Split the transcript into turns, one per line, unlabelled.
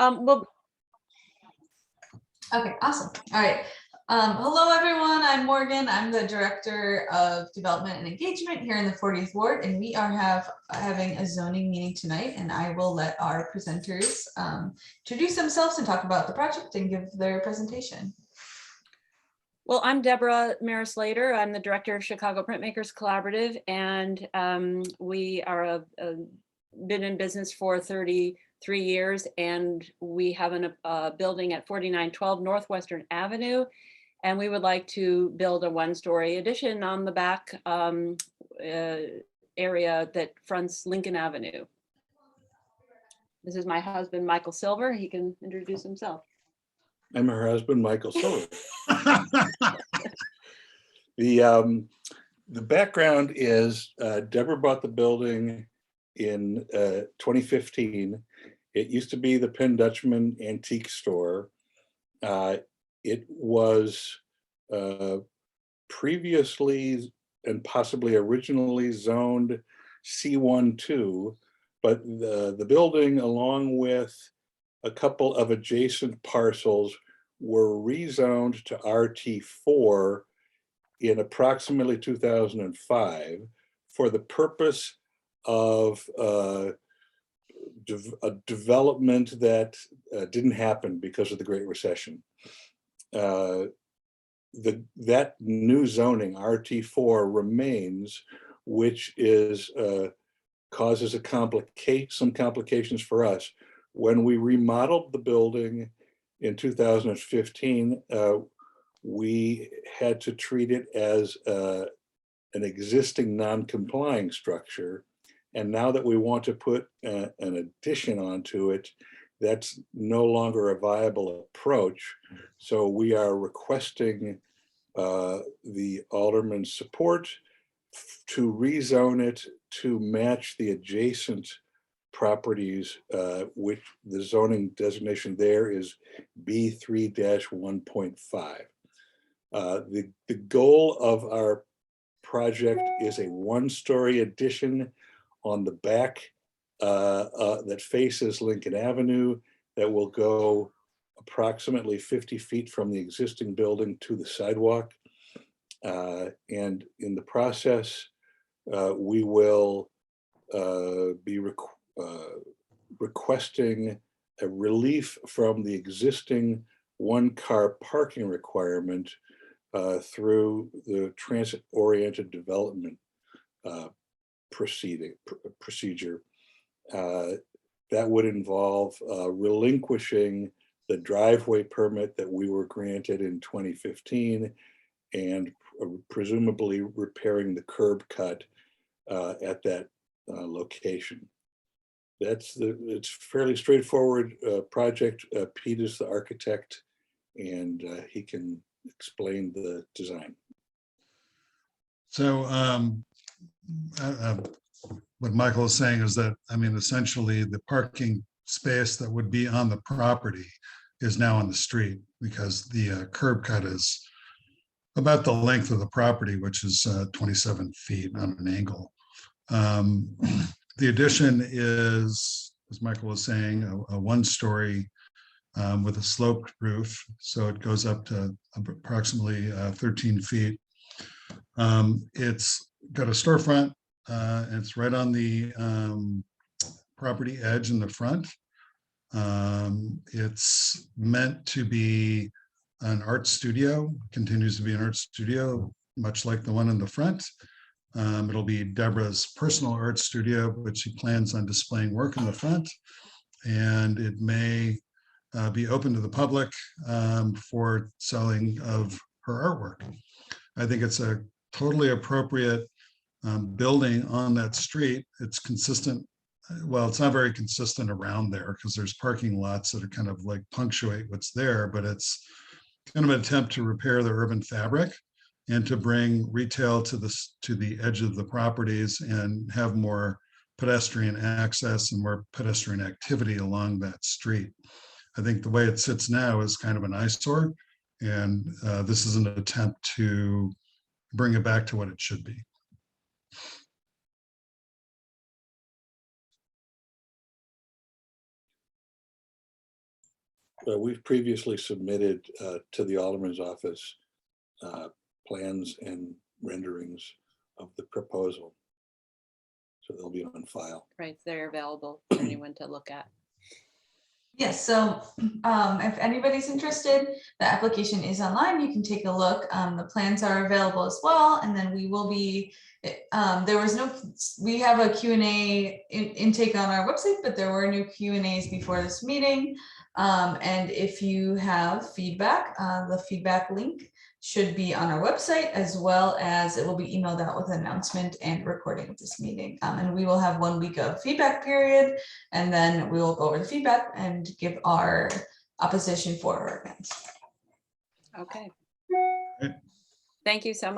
Well,
Okay, awesome. All right. Hello, everyone. I'm Morgan. I'm the Director of Development and Engagement here in the 40th Ward, and we are having a zoning meeting tonight, and I will let our presenters introduce themselves and talk about the project and give their presentation.
well, I'm Deborah Maris-Slater. I'm the Director of Chicago Printmakers Collaborative, and we are been in business for 33 years, and we have a building at 4912 Northwestern Avenue, and we would like to build a one-story addition on the back area that fronts Lincoln Avenue. This is my husband, Michael Silver. He can introduce himself.
I'm her husband, Michael Silver. The background is Deborah bought the building in 2015. It used to be the Penn Dutchman Antique Store. It was previously and possibly originally zoned C1-2, but the building, along with a couple of adjacent parcels, were rezoned to RT4 in approximately 2005 for the purpose of a development that didn't happen because of the Great Recession. That new zoning, RT4, remains, which is causes some complications for us. When we remodeled the building in 2015, we had to treat it as an existing non-complying structure. And now that we want to put an addition onto it, that's no longer a viable approach. So we are requesting the alderman's support to rezone it to match the adjacent properties, which the zoning designation there is B3-1.5. The goal of our project is a one-story addition on the back that faces Lincoln Avenue that will go approximately 50 feet from the existing building to the sidewalk. And in the process, we will be requesting a relief from the existing one-car parking requirement through the transit-oriented development procedure. That would involve relinquishing the driveway permit that we were granted in 2015 and presumably repairing the curb cut at that location. It's fairly straightforward project. Pete is the architect, and he can explain the design.
So what Michael is saying is that, I mean, essentially the parking space that would be on the property is now on the street because the curb cut is about the length of the property, which is 27 feet on an angle. The addition is, as Michael was saying, a one-story with a sloped roof. So it goes up to approximately 13 feet. It's got a storefront. It's right on the property edge in the front. It's meant to be an art studio, continues to be an art studio, much like the one in the front. It'll be Deborah's personal art studio, but she plans on displaying work in the front. And it may be open to the public for selling of her artwork. I think it's a totally appropriate building on that street. It's consistent. Well, it's not very consistent around there because there's parking lots that are kind of like punctuate what's there, but it's kind of an attempt to repair the urban fabric and to bring retail to the edge of the properties and have more pedestrian access and more pedestrian activity along that street. I think the way it sits now is kind of an eyesore, and this is an attempt to bring it back to what it should be.
we've previously submitted to the Alderman's office plans and renderings of the proposal. So they'll be on file.
Right, they're available for anyone to look at.
Yes, so if anybody's interested, the application is online. You can take a look. The plans are available as well. And then we will be, we have a Q&A intake on our website, but there were new Q&As before this meeting. And if you have feedback, the feedback link should be on our website, as well as it will be emailed out with an announcement and recording of this meeting. And we will have 1 week of feedback period, and then we will go over the feedback and give our opposition for or against.
Okay.
Great.
Thank you so much.